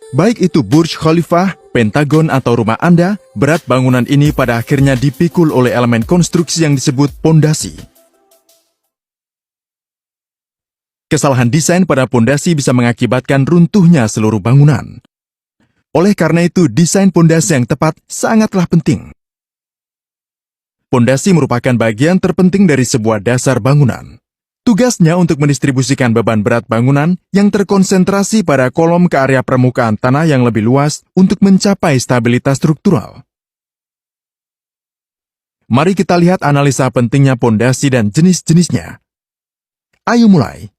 Baik itu Burj Khalifa, Pentagon atau rumah Anda, berat bangunan ini pada akhirnya dipikul oleh elemen konstruksi yang disebut pondasi. Kesalahan desain pada pondasi bisa mengakibatkan runtuhnya seluruh bangunan. Oleh karena itu, desain pondasi yang tepat sangatlah penting. Pondasi merupakan bagian terpenting dari sebuah dasar bangunan. Tugasnya untuk mendistribusikan beban berat bangunan yang terkonsentrasi pada kolom ke area permukaan tanah yang lebih luas untuk mencapai stabilitas struktural. Mari kita lihat analisa pentingnya pondasi dan jenis-jenisnya. Ayo mulai.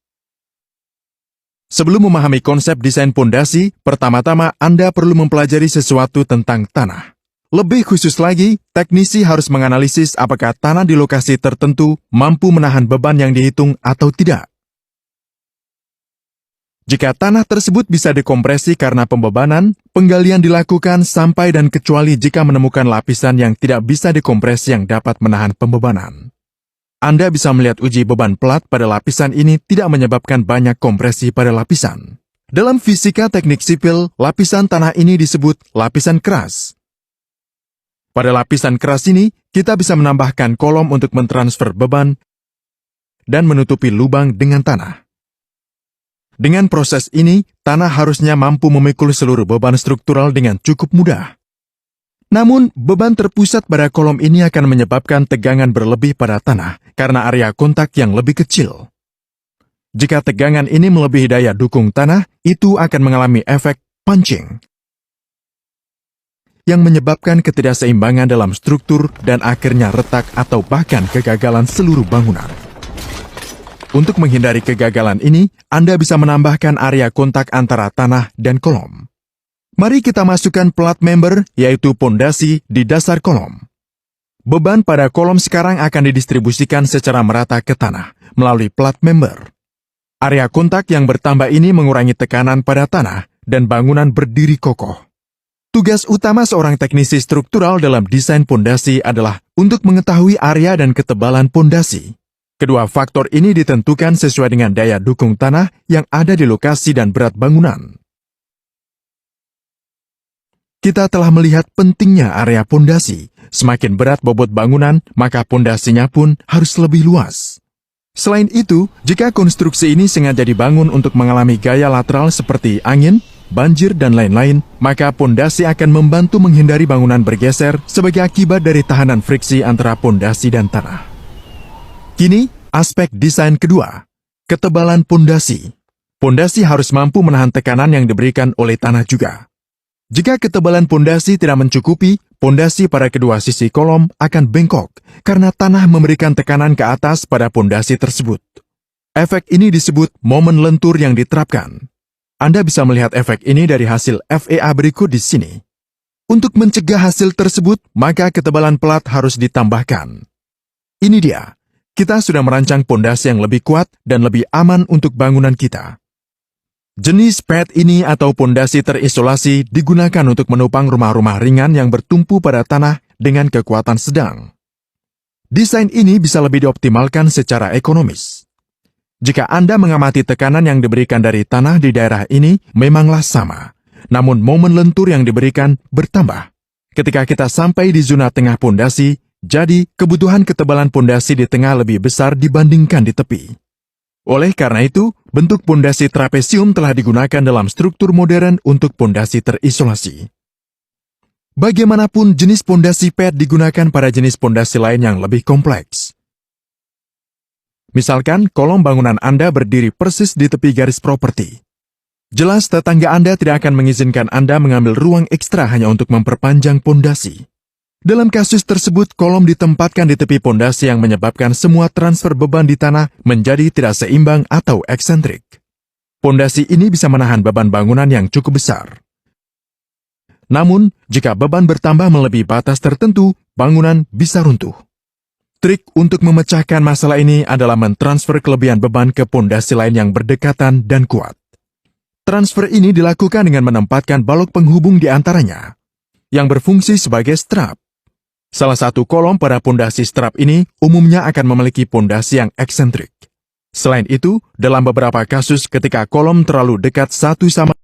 Sebelum memahami konsep desain pondasi, pertama-tama Anda perlu mempelajari sesuatu tentang tanah. Lebih khusus lagi, teknisi harus menganalisis apakah tanah di lokasi tertentu mampu menahan beban yang dihitung atau tidak. Jika tanah tersebut bisa dikompresi karena pembebanan, penggalian dilakukan sampai dan kecuali jika menemukan lapisan yang tidak bisa dikompresi yang dapat menahan pembebanan. Anda bisa melihat uji beban plat pada lapisan ini tidak menyebabkan banyak kompresi pada lapisan. Dalam fisika teknik sipil, lapisan tanah ini disebut lapisan keras. Pada lapisan keras ini, kita bisa menambahkan kolom untuk mentransfer beban dan menutupi lubang dengan tanah. Dengan proses ini, tanah harusnya mampu memikul seluruh beban struktural dengan cukup mudah. Namun, beban terpusat pada kolom ini akan menyebabkan tegangan berlebih pada tanah karena area kontak yang lebih kecil. Jika tegangan ini melebihi daya dukung tanah, itu akan mengalami efek punching yang menyebabkan ketidakseimbangan dalam struktur dan akhirnya retak atau bahkan kegagalan seluruh bangunan. Untuk menghindari kegagalan ini, Anda bisa menambahkan area kontak antara tanah dan kolom. Mari kita masukkan plat member, yaitu pondasi, di dasar kolom. Beban pada kolom sekarang akan didistribusikan secara merata ke tanah melalui plat member. Area kontak yang bertambah ini mengurangi tekanan pada tanah dan bangunan berdiri kokoh. Tugas utama seorang teknisi struktural dalam desain pondasi adalah untuk mengetahui area dan ketebalan pondasi. Kedua faktor ini ditentukan sesuai dengan daya dukung tanah yang ada di lokasi dan berat bangunan. Kita telah melihat pentingnya area pondasi. Semakin berat bobot bangunan, maka pondasinya pun harus lebih luas. Selain itu, jika konstruksi ini sengaja dibangun untuk mengalami gaya lateral seperti angin, banjir, dan lain-lain, maka pondasi akan membantu menghindari bangunan bergeser sebagai akibat dari tahanan friksi antara pondasi dan tanah. Kini, aspek desain kedua, ketebalan pondasi. Pondasi harus mampu menahan tekanan yang diberikan oleh tanah juga. Jika ketebalan pondasi tidak mencukupi, pondasi pada kedua sisi kolom akan bengkok karena tanah memberikan tekanan ke atas pada pondasi tersebut. Efek ini disebut momen lentur yang diterapkan. Anda bisa melihat efek ini dari hasil FEA berikut di sini. Untuk mencegah hasil tersebut, maka ketebalan plat harus ditambahkan. Ini dia, kita sudah merancang pondasi yang lebih kuat dan lebih aman untuk bangunan kita. Jenis pad ini atau pondasi terisolasi digunakan untuk menopang rumah-rumah ringan yang bertumpu pada tanah dengan kekuatan sedang. Desain ini bisa lebih dioptimalkan secara ekonomis. Jika Anda mengamati tekanan yang diberikan dari tanah di daerah ini, memanglah sama. Namun momen lentur yang diberikan bertambah. Ketika kita sampai di zona tengah pondasi, jadi kebutuhan ketebalan pondasi di tengah lebih besar dibandingkan di tepi. Oleh karena itu, bentuk pondasi trapesium telah digunakan dalam struktur modern untuk pondasi terisolasi. Bagaimanapun, jenis pondasi pad digunakan pada jenis pondasi lain yang lebih kompleks. Misalkan, kolom bangunan Anda berdiri persis di tepi garis properti. Jelas, tetangga Anda tidak akan mengizinkan Anda mengambil ruang ekstra hanya untuk memperpanjang pondasi. Dalam kasus tersebut, kolom ditempatkan di tepi pondasi yang menyebabkan semua transfer beban di tanah menjadi tidak seimbang atau eksentrik. Pondasi ini bisa menahan beban bangunan yang cukup besar. Namun, jika beban bertambah melebihi batas tertentu, bangunan bisa runtuh. Trik untuk memecahkan masalah ini adalah mentransfer kelebihan beban ke pondasi lain yang berdekatan dan kuat. Transfer ini dilakukan dengan menempatkan balok penghubung di antaranya, yang berfungsi sebagai strap. Salah satu kolom pada pondasi strap ini umumnya akan memiliki pondasi yang eksentrik. Selain itu, dalam beberapa kasus ketika kolom terlalu dekat satu sama